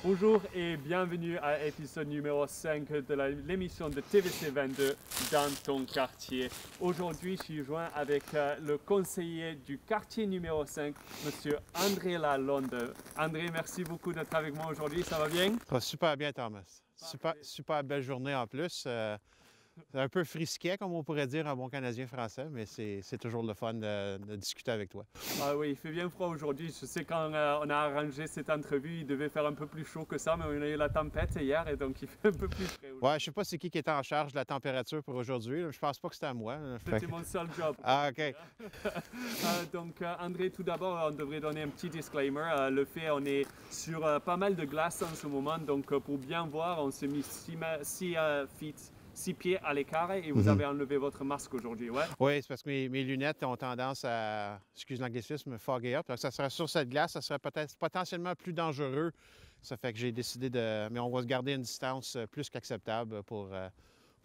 Bonjour et bienvenue à l'épisode numéro 5 de l'émission de TVC 22 dans ton quartier. Aujourd'hui, je suis joint avec le conseiller du quartier numéro 5, Monsieur André Lalonde. André, merci beaucoup d'être avec moi aujourd'hui, ça va bien? Ça va super bien, Thomas. Super belle journée en plus. C'est un peu frisquet, comme on pourrait dire en bon Canadien français, mais c'est toujours le fun de discuter avec toi. Ah oui, il fait bien froid aujourd'hui. Je sais quand on a arrangé cette entrevue, il devait faire un peu plus chaud que ça, mais on a eu la tempête hier et donc il fait un peu plus frais aujourd'hui. Ouais, je sais pas c'est qui était en charge de la température pour aujourd'hui. Je pense pas que c'était à moi. C'était mon seul job. Ah, OK. André, tout d'abord, on devrait donner un petit disclaimer. Le fait, on est sur pas mal de glace en ce moment, donc pour bien voir, on s'est mis 6 pieds à l'écart et vous avez enlevé votre masque aujourd'hui, ouais? Oui, c'est parce que mes lunettes ont tendance à, excuse l'anglicisme, fogger up. Donc, ça serait sur cette glace, ça serait peut-être potentiellement plus dangereux. Ça fait que j'ai décidé de... Mais on va se garder une distance plus qu'acceptable pour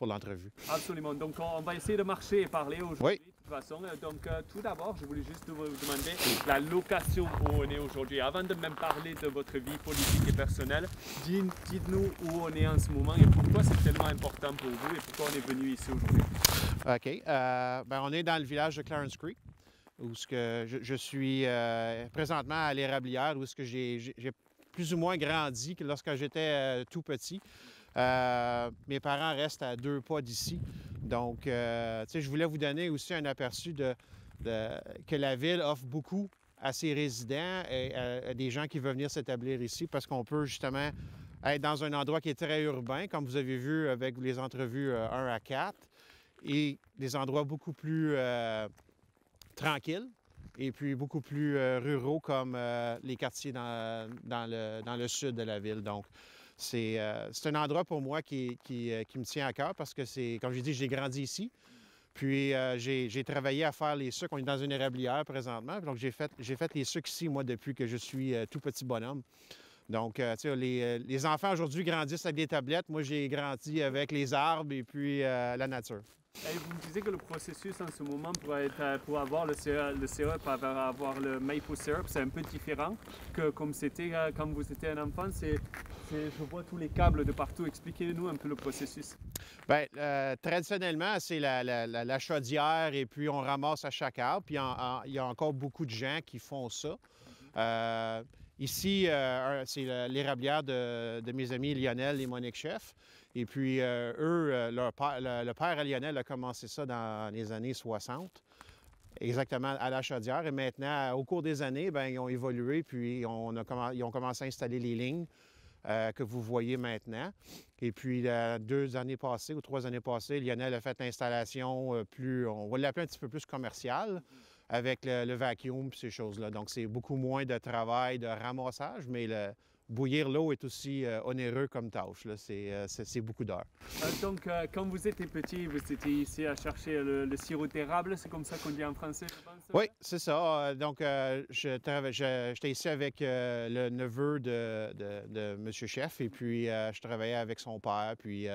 l'entrevue. Absolument. Donc, on va essayer de marcher et parler aujourd'hui. Oui. De toute façon. Donc, tout d'abord, je voulais juste vous demander la location où on est aujourd'hui. Avant de même parler de votre vie politique et personnelle, dites-nous où on est en ce moment et pourquoi c'est tellement important pour vous et pourquoi on est venu ici aujourd'hui. OK. On est dans le village de Clarence Creek, où je suis présentement à l'Érablière, où j'ai plus ou moins grandi lorsque j'étais tout petit. Mes parents restent à 2 pas d'ici. Donc, je voulais vous donner aussi un aperçu que la ville offre beaucoup à ses résidents et à des gens qui veulent venir s'établir ici parce qu'on peut justement être dans un endroit qui est très urbain, comme vous avez vu avec les entrevues 1 à 4, et des endroits beaucoup plus tranquilles et puis beaucoup plus ruraux comme les quartiers dans le sud de la ville. Donc, c'est un endroit pour moi qui me tient à cœur parce que comme j'ai dit, j'ai grandi ici. Puis j'ai travaillé à faire les sucres. On est dans une érablière présentement. Donc j'ai fait les sucres ici, moi, depuis que je suis tout petit bonhomme. Donc, tu sais, les enfants aujourd'hui grandissent avec des tablettes. Moi, j'ai grandi avec les arbres et puis la nature. Et vous me disiez que le processus en ce moment pour avoir le syrup, avoir le maple syrup, c'est un peu différent que comme c'était quand vous étiez un enfant. Je vois tous les câbles de partout. Expliquez-nous un peu le processus. Bien, traditionnellement, c'est la chaudière et puis on ramasse à chaque arbre. Puis il y a encore beaucoup de gens qui font ça. Ici, c'est l'érablière de mes amis Lionel et Monique Chef. Et puis, le père à Lionel a commencé ça dans les années 60, exactement à la chaudière. Et maintenant, au cours des années, bien, ils ont évolué, puis ils ont commencé à installer les lignes que vous voyez maintenant. Et puis, 2 années passées ou 3 années passées, Lionel a fait l'installation on va l'appeler un petit peu plus commerciale, avec le vacuum et ces choses-là. Donc, c'est beaucoup moins de travail de ramassage, mais bouillir l'eau est aussi onéreux comme tâche. C'est beaucoup d'heures. Donc, quand vous étiez petit, vous étiez ici à chercher le sirop d'érable, c'est comme ça qu'on dit en français, je pense? Oui, c'est ça. Donc, j'étais ici avec le neveu de M. Chef, et puis je travaillais avec son père, puis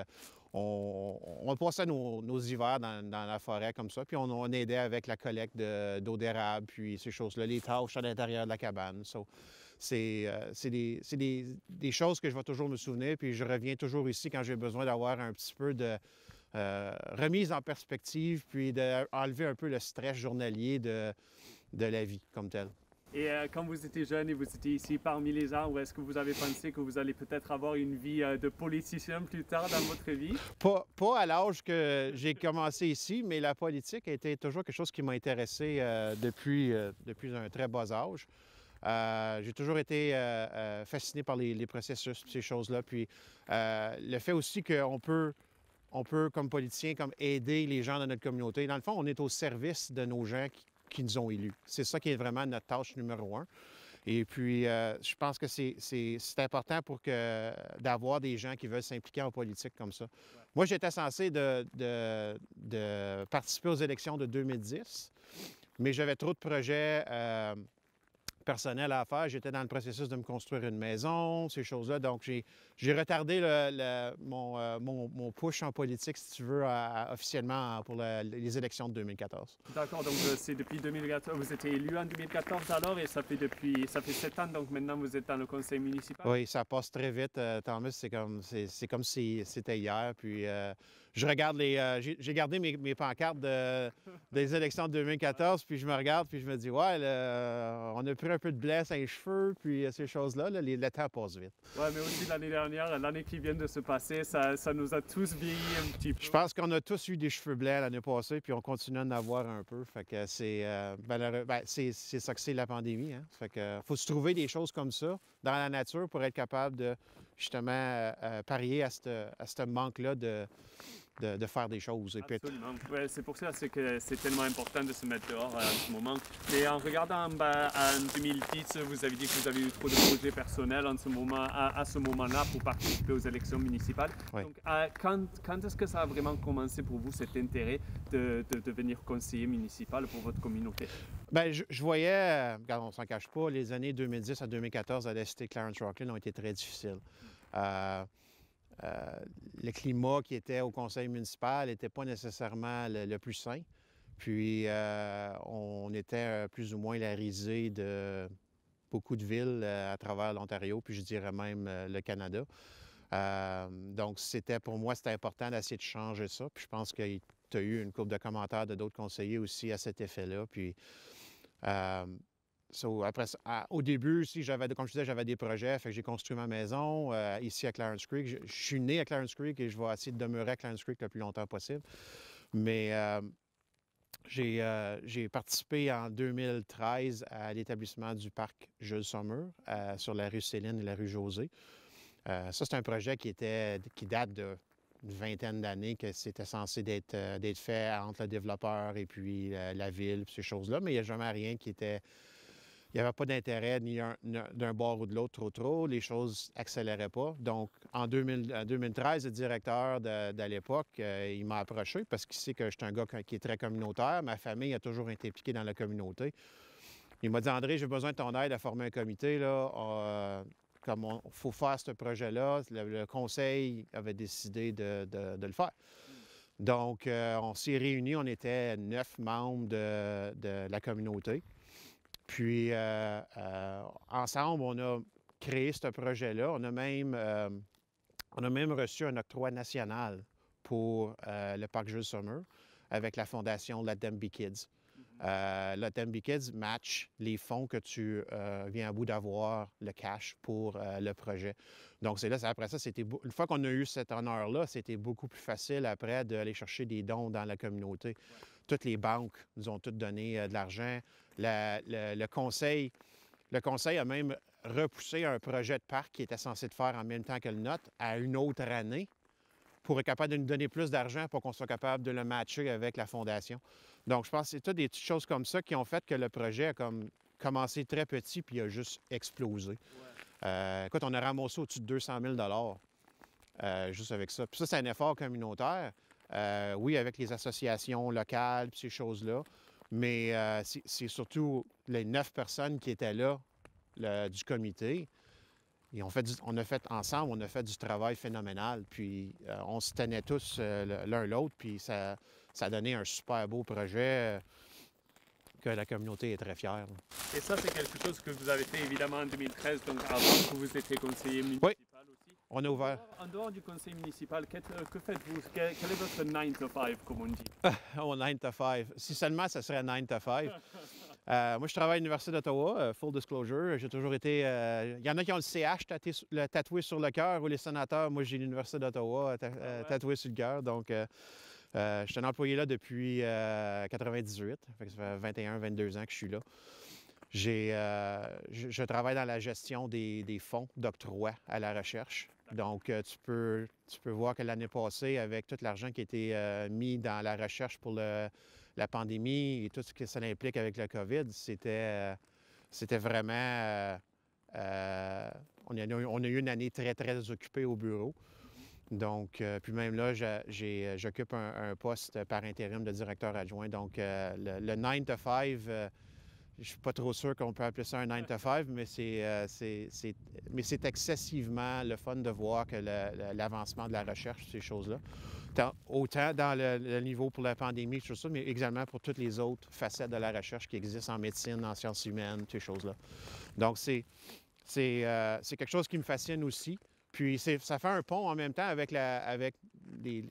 on passait nos hivers dans la forêt comme ça, puis on aidait avec la collecte d'eau d'érable, puis ces choses-là, les tâches à l'intérieur de la cabane. So, c'est des choses que je vais toujours me souvenir, puis je reviens toujours ici quand j'ai besoin d'avoir un petit peu de remise en perspective, puis d'enlever un peu le stress journalier de la vie comme telle. Et quand vous étiez jeune et vous étiez ici parmi les arbres, est-ce que vous avez pensé que vous allez peut-être avoir une vie de politicien plus tard dans votre vie? Pas à l'âge que j'ai commencé ici, mais la politique a été toujours quelque chose qui m'a intéressé depuis un très bas âge. J'ai toujours été fasciné par les processus, ces choses-là. Puis le fait aussi qu'on peut, comme politicien, comme aider les gens de notre communauté. Dans le fond, on est au service de nos gens qui nous ont élus. C'est ça qui est vraiment notre tâche numéro 1. Et puis, je pense que c'est important d'avoir des gens qui veulent s'impliquer en politique comme ça. Ouais. Moi, j'étais censé de participer aux élections de 2010, mais j'avais trop de projets personnelles à faire. J'étais dans le processus de me construire une maison, ces choses-là. Donc, j'ai retardé mon push en politique, si tu veux, officiellement pour les élections de 2014. D'accord, donc c'est depuis 2014, vous étiez élu en 2014 alors et ça fait 7 ans, donc maintenant vous êtes dans le conseil municipal? Oui, ça passe très vite, Thomas. C'est comme si c'était hier. Puis je regarde j'ai gardé mes pancartes des élections de 2014, puis je me regarde, puis je me dis, ouais, là, on a pris un peu de blé à les cheveux, puis ces choses-là, là, le temps passe vite. Ouais, mais aussi l'année dernière, l'année qui vient de se passer, ça nous a tous vieilli un petit peu. Je pense qu'on a tous eu des cheveux blancs l'année passée, puis on continue d'en avoir un peu. Fait que c'est ça que c'est la pandémie. Hein? Fait que faut se trouver des choses comme ça dans la nature pour être capable de justement parier à ce manque-là de faire des choses. Absolument. Ouais, c'est pour ça que c'est tellement important de se mettre dehors en ce moment. Mais en regardant en 2010, vous avez dit que vous avez eu trop de projets personnels en ce moment, à ce moment-là pour participer aux élections municipales. Oui. Donc, quand est-ce que ça a vraiment commencé pour vous, cet intérêt de devenir conseiller municipal pour votre communauté? Bien, je voyais, regarde, on ne s'en cache pas, les années 2010 à 2014 à la cité Clarence-Rocklin ont été très difficiles. Le climat qui était au conseil municipal n'était pas nécessairement le plus sain. Puis, on était plus ou moins la risée de beaucoup de villes à travers l'Ontario, puis je dirais même le Canada. Donc, pour moi, c'était important d'essayer de changer ça. Puis, je pense que tu as eu une couple de commentaires de d'autres conseillers aussi à cet effet-là. Puis, après, au début, aussi, comme je disais, j'avais des projets. Fait que j'ai construit ma maison ici à Clarence Creek. Je suis né à Clarence Creek et je vais essayer de demeurer à Clarence Creek le plus longtemps possible. Mais j'ai participé en 2013 à l'établissement du parc Jules Sommer sur la rue Céline et la rue Josée. Ça, c'est un projet qui date d'une vingtaine d'années, que c'était censé d'être fait entre le développeur et puis la ville, puis ces choses-là. Mais il n'y a jamais rien qui était... Il n'y avait pas d'intérêt ni d'un bord ou de l'autre trop. Les choses n'accéléraient pas. Donc, en 2013, le directeur de l'époque, il m'a approché parce qu'il sait que je suis un gars qui est très communautaire. Ma famille a toujours été impliquée dans la communauté. Il m'a dit, André, j'ai besoin de ton aide à former un comité. Comme il faut faire ce projet-là, le conseil avait décidé de le faire. Donc, on s'est réunis. On était 9 membres de la communauté. Puis, ensemble, on a créé ce projet-là. On a même reçu un octroi national pour le parc Jules Sommer avec la fondation Let Them Be Kids. Let Them Be Kids match les fonds que tu viens à bout d'avoir, le cash pour le projet. Donc, après ça, une fois qu'on a eu cet honneur-là, c'était beaucoup plus facile après d'aller chercher des dons dans la communauté. Ouais. Toutes les banques nous ont toutes donné de l'argent. Le conseil a même repoussé un projet de parc qui était censé de faire en même temps que le nôtre à une autre année pour être capable de nous donner plus d'argent pour qu'on soit capable de le matcher avec la fondation. Donc, je pense que c'est toutes des petites choses comme ça qui ont fait que le projet a commencé très petit puis a juste explosé. Ouais. Écoute, on a ramassé au-dessus de 200 000 juste avec ça. Puis ça, c'est un effort communautaire. Oui, avec les associations locales puis ces choses-là. Mais c'est surtout les 9 personnes qui étaient là du comité. Et on a fait du travail phénoménal. Puis on se tenait tous l'un l'autre. Puis ça a donné un super beau projet que la communauté est très fière. Et ça, c'est quelque chose que vous avez fait évidemment en 2013, donc avant que vous étiez conseiller municipal. Oui. On a ouvert. En dehors du conseil municipal, que faites-vous? Quel est votre 9 to 5, comme on dit? Oh, 9 to 5. Si seulement, ça serait 9 to 5. Moi, je travaille à l'Université d'Ottawa, full disclosure. J'ai toujours été... Il y en a qui ont le CH tatoué sur le cœur, ou les sénateurs. Moi, j'ai l'Université d'Ottawa tatoué sur le cœur. Donc, je suis un employé là depuis 98. Ça fait 21, 22 ans que je suis là. Je travaille dans la gestion des fonds d'octroi à la recherche. Donc, tu peux voir que l'année passée, avec tout l'argent qui a été mis dans la recherche pour la pandémie et tout ce que ça implique avec le COVID, c'était vraiment... on a eu une année très, très occupée au bureau. Donc, puis même là, j'occupe un poste par intérim de directeur adjoint. Donc, le 9 to 5... je suis pas trop sûr qu'on peut appeler ça un 9 to 5, mais c'est excessivement le fun de voir que l'avancement de la recherche, ces choses-là. Autant dans le niveau pour la pandémie, tout ça, mais également pour toutes les autres facettes de la recherche qui existent en médecine, en sciences humaines, ces choses-là. Donc, c'est quelque chose qui me fascine aussi. Puis, ça fait un pont en même temps avec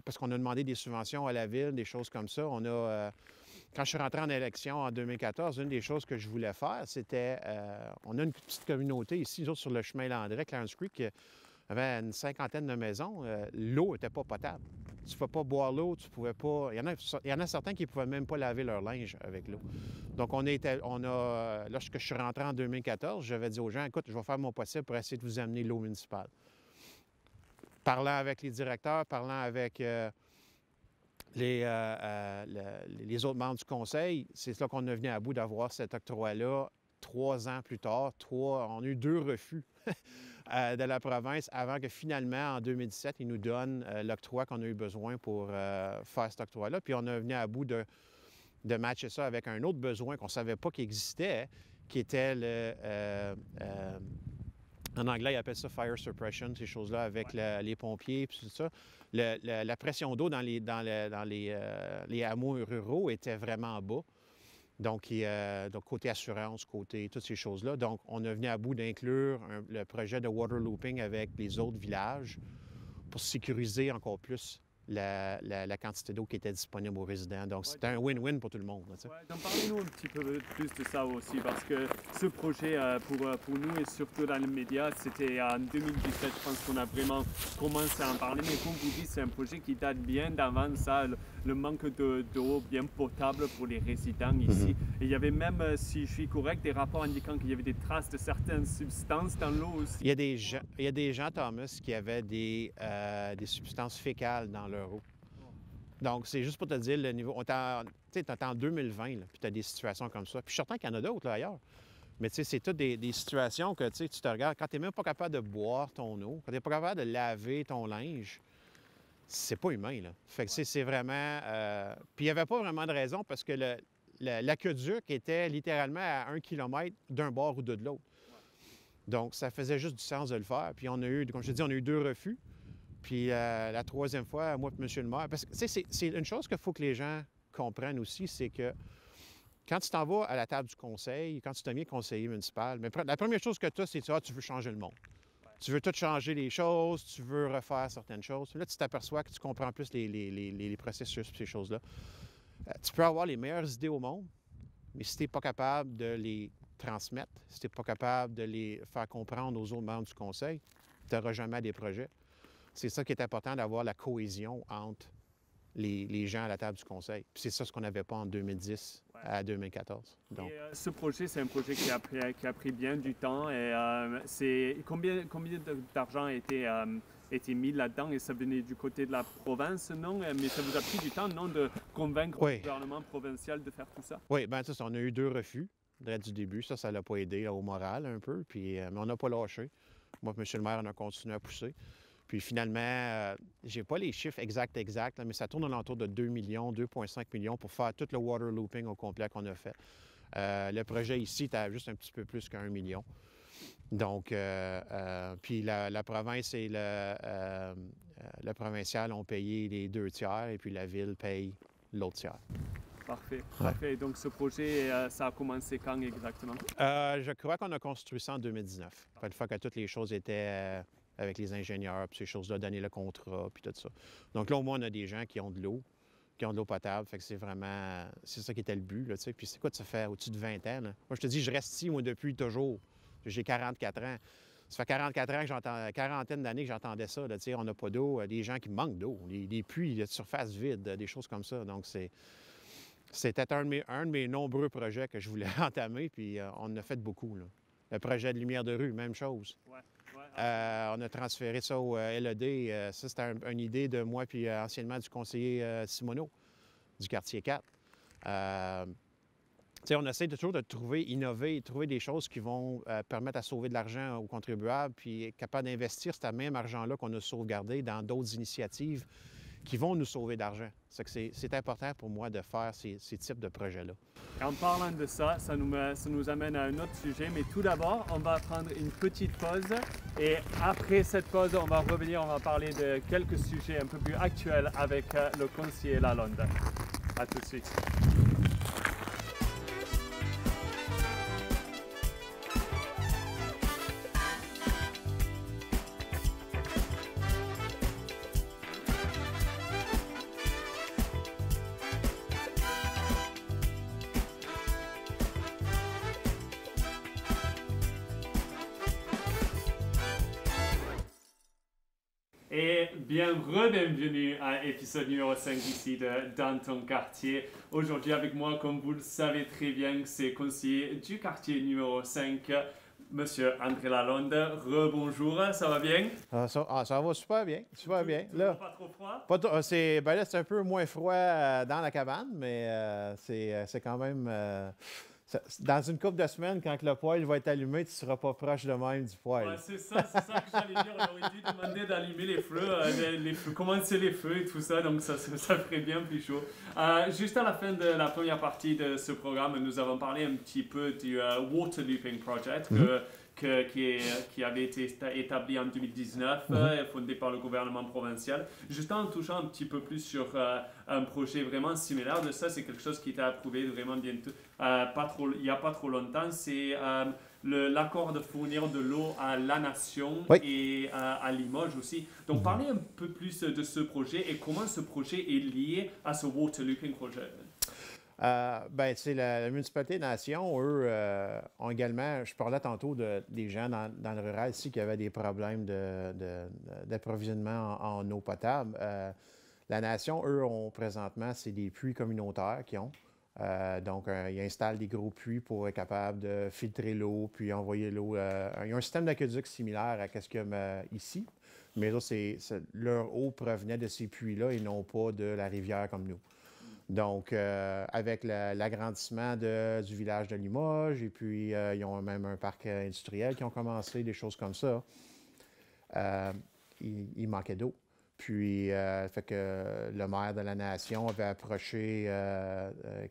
parce qu'on a demandé des subventions à la ville, des choses comme ça. Quand je suis rentré en élection en 2014, une des choses que je voulais faire, c'était... on a une petite communauté ici, nous autres, sur le chemin Landré, Clarence Creek, qui avait une cinquantaine de maisons. L'eau n'était pas potable. Tu ne pouvais pas boire l'eau, tu pouvais pas... Il y en a certains qui ne pouvaient même pas laver leur linge avec l'eau. Donc, lorsque je suis rentré en 2014, j'avais dit aux gens, écoute, je vais faire mon possible pour essayer de vous amener l'eau municipale. Parlant avec les directeurs, parlant avec les autres membres du conseil, c'est là qu'on est venu à bout d'avoir cet octroi-là 3 ans plus tard. On a eu 2 refus de la province avant que finalement, en 2017, ils nous donnent l'octroi qu'on a eu besoin pour faire cet octroi-là. Puis on est venu à bout de matcher ça avec un autre besoin qu'on ne savait pas qu'il existait, qui était en anglais, ils appellent ça fire suppression, ces choses-là, avec les pompiers et tout ça. La pression d'eau dans les hameaux ruraux était vraiment bas. Donc, côté assurance, côté toutes ces choses-là. Donc, on est venu à bout d'inclure le projet de water looping avec les autres villages pour sécuriser encore plus la quantité d'eau qui était disponible aux résidents. Donc, c'était un win-win pour tout le monde. Donc, parlez-nous un petit peu plus de ça aussi, parce que ce projet, pour nous et surtout dans les médias, c'était en 2017, je pense qu'on a vraiment commencé à en parler. Mais comme vous dites, c'est un projet qui date bien d'avant ça, le manque d'eau bien potable pour les résidents ici. Et il y avait même, si je suis correct, des rapports indiquant qu'il y avait des traces de certaines substances dans l'eau aussi. Il y a des gens, Thomas, qui avaient des substances fécales dans leur eau. Donc, c'est juste pour te dire le niveau. Tu es en 2020, là, puis tu as des situations comme ça. Puis je suis certain qu'il y en a d'autres là, ailleurs. Mais tu sais, c'est toutes des situations que tu te regardes. Quand tu n'es même pas capable de boire ton eau, quand tu n'es pas capable de laver ton linge, c'est pas humain, là. Fait que c'est vraiment... Puis il n'y avait pas vraiment de raison parce que l'aqueduc était littéralement à 1 kilomètre d'un bord ou de l'autre. Donc, ça faisait juste du sens de le faire. Puis on a eu, comme je te dis, on a eu 2 refus. Puis la 3e fois, moi et M. le maire... Parce que, tu sais, c'est une chose qu'il faut que les gens comprennent aussi, c'est que quand tu t'en vas à la table du conseil, quand tu deviens conseiller municipal, mais la première chose que tu as, c'est que tu veux changer le monde. Tu veux tout changer les choses, tu veux refaire certaines choses. Là, tu t'aperçois que tu comprends plus les processus et ces choses-là. Tu peux avoir les meilleures idées au monde, mais si tu n'es pas capable de les transmettre, si tu n'es pas capable de les faire comprendre aux autres membres du conseil, tu n'auras jamais des projets. C'est ça qui est important, d'avoir la cohésion entre les gens à la table du conseil. Puis c'est ça ce qu'on n'avait pas en 2010 à 2014. Donc. Et, ce projet, c'est un projet qui a pris bien du temps. Et combien d'argent a été mis là-dedans? Et ça venait du côté de la province, non? Mais ça vous a pris du temps, non, de convaincre le gouvernement provincial de faire tout ça? Oui, bien ça, on a eu 2 refus dès du début. Ça l'a pas aidé là, au moral un peu. Puis, mais on n'a pas lâché. Moi et M. le maire, on a continué à pousser. Puis finalement, j'ai pas les chiffres exacts, là, mais ça tourne alentour de 2 millions, 2,5 millions pour faire tout le water looping au complet qu'on a fait. Le projet ici, tu as juste un petit peu plus qu'1 million. Donc, puis la province et le provincial ont payé les 2 tiers et puis la ville paye l'autre tiers. Parfait, parfait. Donc ce projet, ça a commencé quand exactement? Je crois qu'on a construit ça en 2019. Une fois que toutes les choses étaient... avec les ingénieurs, puis ces choses-là, donner le contrat, puis tout ça. Donc là, au moins, on a des gens qui ont de l'eau potable, fait que c'est vraiment... C'est ça qui était le but, là, tu sais. Puis c'est quoi, ça fait au-dessus de 20 ans, là? Moi, je te dis, je reste ici, moi, depuis toujours. J'ai 44 ans. Ça fait 44 ans que j'entends... quarantaine d'années que j'entendais ça, là, tu sais, on n'a pas d'eau, des gens qui manquent d'eau, des puits de surface vide, des choses comme ça. Donc, c'était un de mes nombreux projets que je voulais entamer, puis on en a fait beaucoup, là. Le projet de lumière de rue, même chose. On a transféré ça au LED. Ça, c'était une idée de moi puis anciennement du conseiller Simoneau, du quartier 4. On essaie toujours de innover, trouver des choses qui vont permettre à sauver de l'argent aux contribuables, puis être capable d'investir cet même argent-là qu'on a sauvegardé dans d'autres initiatives qui vont nous sauver d'argent. C'est important pour moi de faire ces types de projets-là. En parlant de ça, ça nous amène à un autre sujet, mais tout d'abord, on va prendre une petite pause et après cette pause, on va revenir, on va parler de quelques sujets un peu plus actuels avec le conseiller Lalonde. À tout de suite. Et bienvenue à l'épisode numéro 5 ici de Dans ton quartier. Aujourd'hui avec moi, comme vous le savez très bien, c'est conseiller du quartier numéro 5, Monsieur André Lalonde. Rebonjour, ça va bien? Ça va super bien, super bien. Là, pas trop froid? C'est un peu moins froid dans la cabane, mais c'est quand même... dans une couple de semaines, quand le poêle va être allumé, tu ne seras pas proche de même du poêle. Ouais, c'est ça que j'allais dire. On aurait dû demander d'allumer les feux, commencer les feux et tout ça, donc ça ferait bien plus chaud. Juste à la fin de la première partie de ce programme, nous avons parlé un petit peu du Water Looping Project qui avait été établi en 2019, fondé par le gouvernement provincial. Juste en touchant un petit peu plus sur un projet vraiment similaire de ça, c'est quelque chose qui a été approuvé vraiment bientôt, il n'y a pas trop longtemps. C'est l'accord de fournir de l'eau à la Nation et à Limoges aussi. Donc, parlez un peu plus de ce projet et comment ce projet est lié à ce Water Looping Project. La municipalité de Nation, eux, ont également, je parlais tantôt des gens dans le rural ici qui avaient des problèmes d'approvisionnement en eau potable. La Nation, eux, ont présentement, c'est des puits communautaires qu'ils ont. Donc, ils installent des gros puits pour être capable de filtrer l'eau, puis envoyer l'eau. Ils ont un système d'aqueduc similaire à ce qu'il y a ici, mais là, leur eau provenait de ces puits-là et non pas de la rivière comme nous. Donc, avec l'agrandissement du village de Limoges, et puis ils ont même un parc industriel qui ont commencé, des choses comme ça, il manquait d'eau. Puis, fait que le maire de la Nation avait approché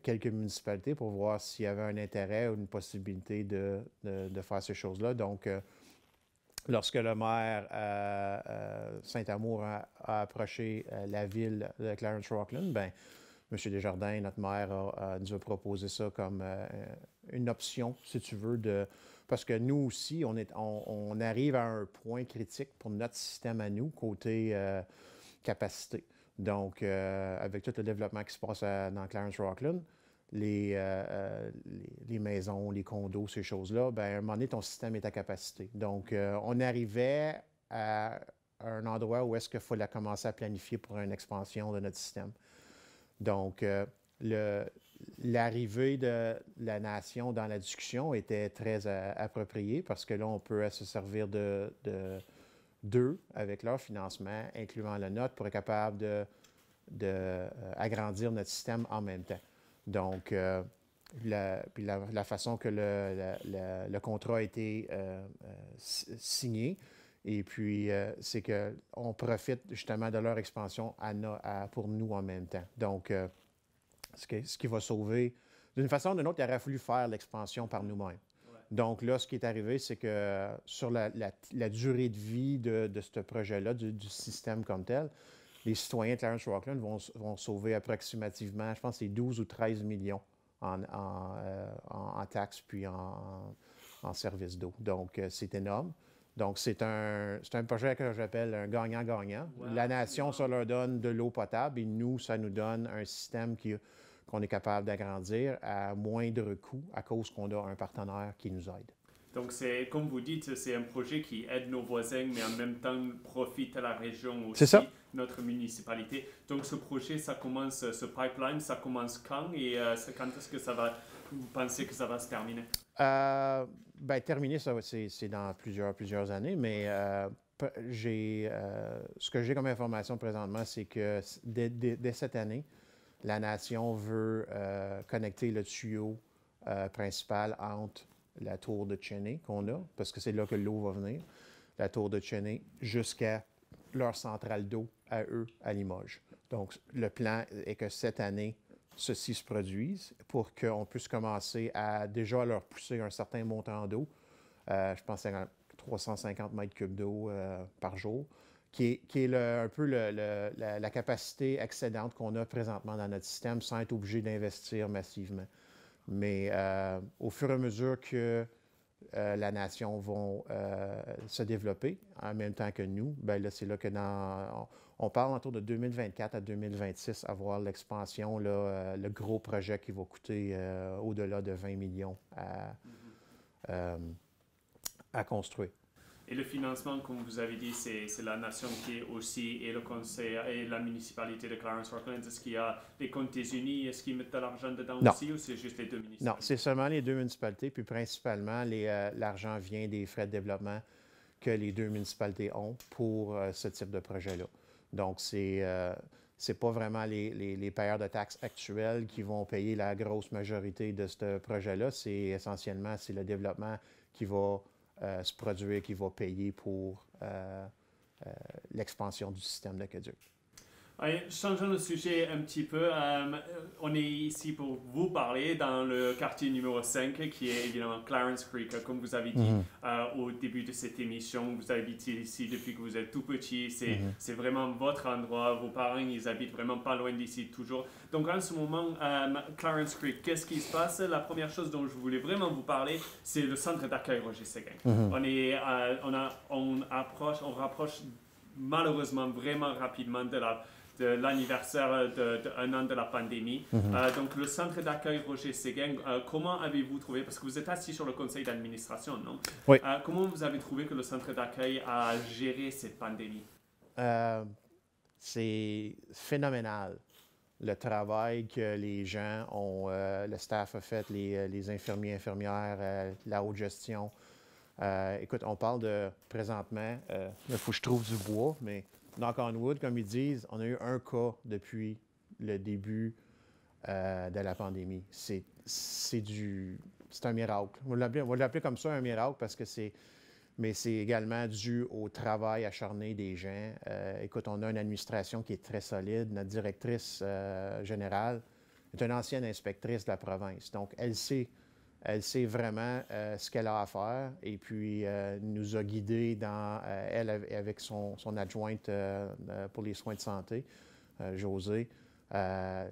quelques municipalités pour voir s'il y avait un intérêt ou une possibilité de faire ces choses-là. Donc, lorsque le maire Saint-Amour a approché la ville de Clarence-Rockland, bien, M. Desjardins, notre maire, nous a proposé ça comme une option, si tu veux, parce que nous aussi, on arrive à un point critique pour notre système à nous, côté capacité. Donc, avec tout le développement qui se passe dans Clarence-Rockland, les maisons, les condos, ces choses-là, bien, à un moment donné, ton système est à capacité. Donc, on arrivait à un endroit où est-ce qu'il fallait commencer à planifier pour une expansion de notre système. Donc, l'arrivée de la Nation dans la discussion était très appropriée parce que là, on peut se servir d'eux avec leur financement, incluant le nôtre, pour être capable d'agrandir notre système en même temps. Donc, la façon que le contrat a été signé, et puis, c'est qu'on profite justement de leur expansion pour nous en même temps. Donc, ce qui va sauver, d'une façon ou d'une autre, il aurait fallu faire l'expansion par nous-mêmes. Ouais. Donc là, ce qui est arrivé, c'est que sur la durée de vie de ce projet-là, du système comme tel, les citoyens de Clarence-Rockland vont sauver approximativement, je pense, c'est 12 ou 13 millions en taxes puis en services d'eau. Donc, c'est énorme. Donc, c'est un projet que j'appelle un gagnant-gagnant. Wow. La Nation, ça leur donne de l'eau potable et nous, ça nous donne un système qu'on est capable d'agrandir à moindre coût à cause qu'on a un partenaire qui nous aide. Donc, comme vous dites, c'est un projet qui aide nos voisins, mais en même temps profite à la région aussi, notre municipalité. Donc, ce projet, ce pipeline, ça commence quand et quand est-ce que vous pensez que ça va se terminer? Terminer, c'est dans plusieurs années, mais ce que j'ai comme information présentement, c'est que dès cette année, la Nation veut connecter le tuyau principal entre la tour de Cheney qu'on a, parce que c'est là que l'eau va venir, la tour de Cheney, jusqu'à leur centrale d'eau à eux à Limoges. Donc, le plan est que cette année, ceci se produise pour qu'on puisse commencer à déjà leur pousser un certain montant d'eau. Je pense à 350 mètres cubes d'eau par jour, qui est un peu la capacité excédente qu'on a présentement dans notre système sans être obligé d'investir massivement. Mais au fur et à mesure que la nation va se développer en même temps que nous, bien là, c'est là que on parle autour de 2024 à 2026 avoir l'expansion, le gros projet qui va coûter au-delà de 20 millions à construire. Et le financement, comme vous avez dit, c'est la nation qui est aussi, et le conseil, et la municipalité de Clarence-Rockland. Est-ce qu'il y a les comtés unis, est-ce qu'ils mettent de l'argent dedans Non. aussi, ou c'est juste les deux municipalités? Non, c'est seulement les deux municipalités, puis principalement, l'argent vient des frais de développement que les deux municipalités ont pour ce type de projet-là. Donc, c'est pas vraiment les payeurs de taxes actuels qui vont payer la grosse majorité de ce projet-là. C'est essentiellement, c'est le développement qui va se produire, qui va payer pour l'expansion du système d'aqueduc. Changeons de sujet un petit peu. On est ici pour vous parler dans le quartier numéro 5, qui est évidemment Clarence Creek. Comme vous avez dit au début de cette émission, vous habitez ici depuis que vous êtes tout petit. C'est vraiment votre endroit. Vos parents, ils habitent vraiment pas loin d'ici toujours. Donc en ce moment, Clarence Creek, qu'est-ce qui se passe? La première chose dont je voulais vraiment vous parler, c'est le centre d'accueil Roger Séguin. On rapproche malheureusement vraiment rapidement de l'anniversaire d'un an de la pandémie. Donc, le centre d'accueil Roger Séguin, comment avez-vous trouvé, parce que vous êtes assis sur le conseil d'administration, non? Oui. Comment vous avez trouvé que le centre d'accueil a géré cette pandémie? C'est phénoménal. Le travail que les gens ont, le staff a fait, les infirmiers, infirmières, la haute gestion. Écoute, on parle de, présentement, il faut que je trouve du bois, mais knock on wood, comme ils disent, on a eu un cas depuis le début de la pandémie. C'est un miracle. On va l'appeler comme ça, un miracle, parce que mais c'est également dû au travail acharné des gens. Écoute, on a une administration qui est très solide. Notre directrice générale est une ancienne inspectrice de la province. Donc, elle sait vraiment ce qu'elle a à faire et puis nous a guidés elle avec son adjointe pour les soins de santé, Josée.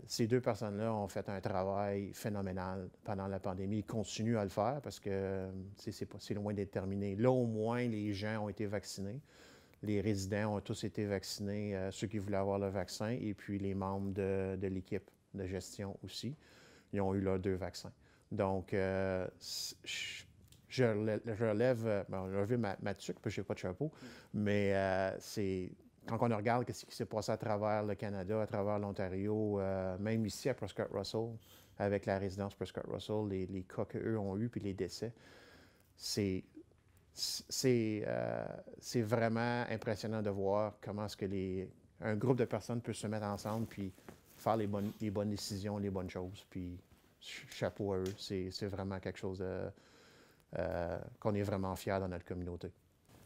Ces deux personnes-là ont fait un travail phénoménal pendant la pandémie. Ils continuent à le faire parce que c'est loin d'être terminé. Là, au moins, les gens ont été vaccinés. Les résidents ont tous été vaccinés, ceux qui voulaient avoir le vaccin, et puis les membres de l'équipe de gestion aussi. Ils ont eu leurs 2 vaccins. Donc, je relève, on a levé ma tuque, parce que je n'ai pas de chapeau, mais quand on regarde ce qui s'est passé à travers le Canada, à travers l'Ontario, même ici à Prescott Russell, avec la résidence Prescott Russell, les cas qu'eux ont eus, puis les décès, c'est vraiment impressionnant de voir comment est-ce que un groupe de personnes peut se mettre ensemble puis faire les bonnes décisions, les bonnes choses. Puis chapeau à eux, c'est vraiment quelque chose qu'on est vraiment fiers dans notre communauté.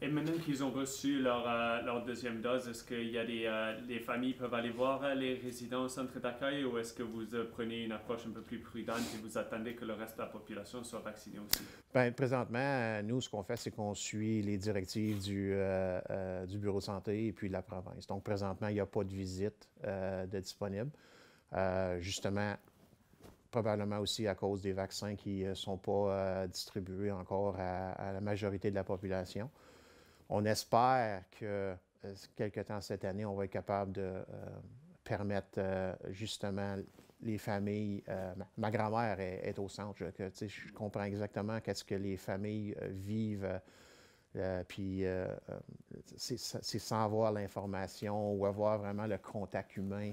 Et maintenant qu'ils ont reçu leur deuxième dose, est-ce qu'il y a les familles peuvent aller voir les résidents au centre d'accueil, ou est-ce que vous prenez une approche un peu plus prudente et vous attendez que le reste de la population soit vaccinée aussi? Bien, présentement, nous, ce qu'on fait, c'est qu'on suit les directives du Bureau de santé et puis de la province. Donc, présentement, il n'y a pas de visite de disponible. Justement, probablement aussi à cause des vaccins qui ne sont pas distribués encore à la majorité de la population. On espère que quelque temps cette année, on va être capable de permettre justement les familles. Ma grand-mère est au centre. Je comprends exactement qu'est-ce que les familles vivent. Puis c'est sans avoir l'information ou avoir vraiment le contact humain.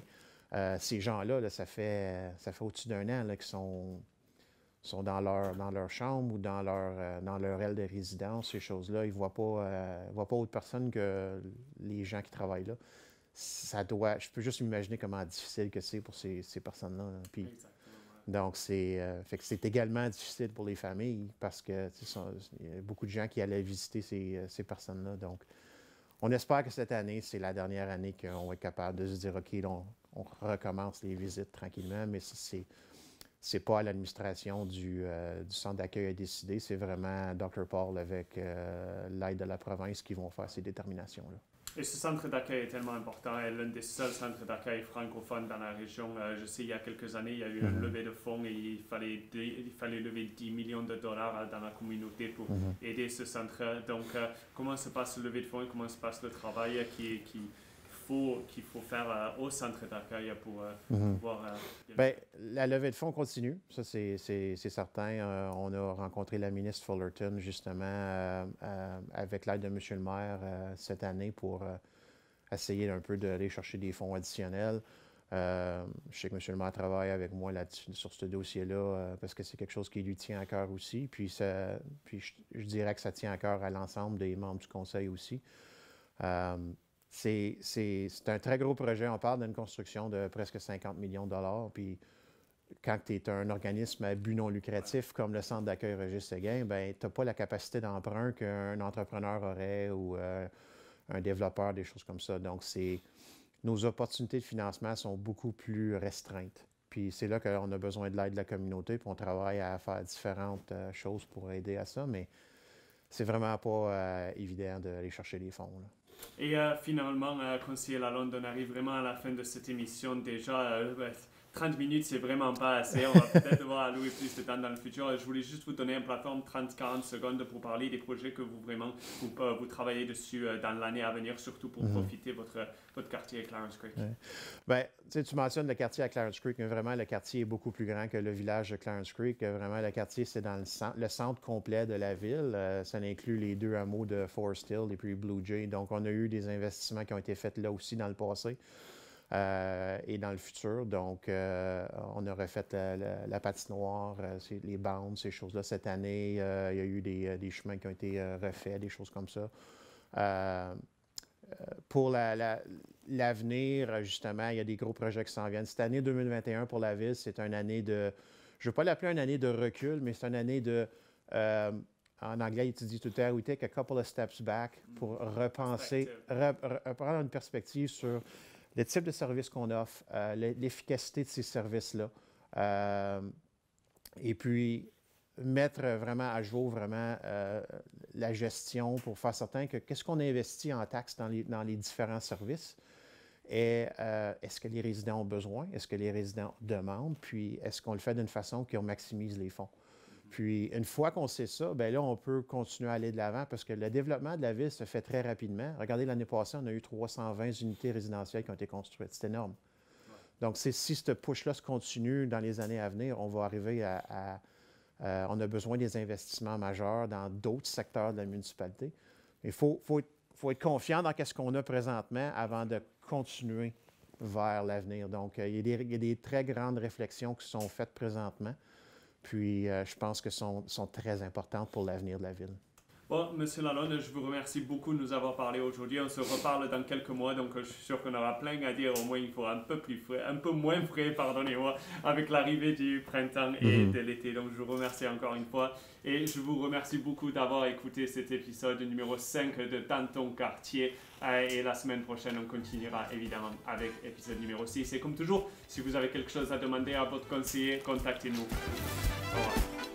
Ces gens-là, là, ça fait au-dessus d'un an qu'ils sont dans leur chambre ou dans leur aile de résidence, ces choses-là. Ils ne voient pas autre personne que les gens qui travaillent là. Je peux juste imaginer comment difficile que c'est pour ces personnes-là. Puis, donc, c'est également difficile pour les familles parce que il y a beaucoup de gens qui allaient visiter ces personnes-là. Donc, On espère que cette année, c'est la dernière année qu'on va être capable de se dire, OK, on recommence les visites tranquillement, mais c'est pas à l'administration du centre d'accueil à décider, c'est vraiment Dr. Paul avec l'aide de la province qui vont faire ces déterminations-là. Et ce centre d'accueil est tellement important, et l'un des seuls centres d'accueil francophones dans la région. Je sais, il y a quelques années, il y a eu une levée de fonds et il fallait lever 10 millions de dollars dans la communauté pour aider ce centre. Donc, comment se passe le levée de fonds et comment se passe le travail qu'il faut faire au centre d'accueil pour pouvoir... Bien, la levée de fonds continue, ça c'est certain. On a rencontré la ministre Fullerton justement avec l'aide de M. le maire cette année pour essayer un peu d'aller chercher des fonds additionnels. Je sais que M. le maire travaille avec moi sur ce dossier-là parce que c'est quelque chose qui lui tient à cœur aussi. Puis je dirais que ça tient à cœur à l'ensemble des membres du conseil aussi. C'est un très gros projet. On parle d'une construction de presque 50 millions de dollars. Puis quand tu es un organisme à but non lucratif comme le Centre d'accueil Régis-Séguin, ben tu n'as pas la capacité d'emprunt qu'un entrepreneur aurait ou un développeur, des choses comme ça. Donc, nos opportunités de financement sont beaucoup plus restreintes. Puis c'est là qu'on a besoin de l'aide de la communauté, puis on travaille à faire différentes choses pour aider à ça, mais c'est vraiment pas évident d'aller chercher les fonds, là. Et finalement, conseiller Lalonde, on arrive vraiment à la fin de cette émission. Déjà, 30 minutes, c'est vraiment pas assez. On va peut-être devoir allouer plus de temps dans le futur. Je voulais juste vous donner une plateforme 30-40 secondes pour parler des projets que vous travaillez dessus dans l'année à venir, surtout pour profiter de votre quartier à Clarence Creek. Ouais. Bien, tu mentionnes le quartier à Clarence Creek, mais vraiment, le quartier est beaucoup plus grand que le village de Clarence Creek. Vraiment, le quartier, c'est dans le centre complet de la ville. Ça inclut les 2 hameaux de Forest Hill et puis Blue Jay. Donc, on a eu des investissements qui ont été faits là aussi dans le passé. Et dans le futur. Donc, on a refait la patinoire, les bandes, ces choses-là. Cette année, il y a eu des chemins qui ont été refaits, des choses comme ça. Pour l'avenir, justement, il y a des gros projets qui s'en viennent. Cette année 2021 pour la ville, c'est une année de... Je ne veux pas l'appeler une année de recul, mais c'est une année de... en anglais, il dit tout à l'heure, we take a couple of steps back pour repenser, reprendre une perspective sur le type de service qu'on offre, l'efficacité de ces services-là, et puis mettre vraiment à jour la gestion pour faire certain que qu'est-ce qu'on investit en taxes dans les différents services et est-ce que les résidents ont besoin, est-ce que les résidents demandent, puis est-ce qu'on le fait d'une façon qui maximise les fonds. Puis, une fois qu'on sait ça, bien là, on peut continuer à aller de l'avant parce que le développement de la ville se fait très rapidement. Regardez, l'année passée, on a eu 320 unités résidentielles qui ont été construites. C'est énorme. Ouais. Donc, si ce push-là se continue dans les années à venir, on va arriver on a besoin des investissements majeurs dans d'autres secteurs de la municipalité. Il faut être confiant dans ce qu'on a présentement avant de continuer vers l'avenir. Donc, il y a des très grandes réflexions qui sont faites présentement. Puis, je pense que sont très importantes pour l'avenir de la ville. Bon, M. Lalonde, je vous remercie beaucoup de nous avoir parlé aujourd'hui. On se reparle dans quelques mois, donc je suis sûr qu'on aura plein à dire. Au moins, il faut un peu moins frais, pardonnez-moi, avec l'arrivée du printemps et de l'été. Donc, je vous remercie encore une fois. Et je vous remercie beaucoup d'avoir écouté cet épisode numéro 5 de Dans ton quartier. Et la semaine prochaine, on continuera évidemment avec l'épisode numéro 6. Et comme toujours, si vous avez quelque chose à demander à votre conseiller, contactez-nous. Au revoir.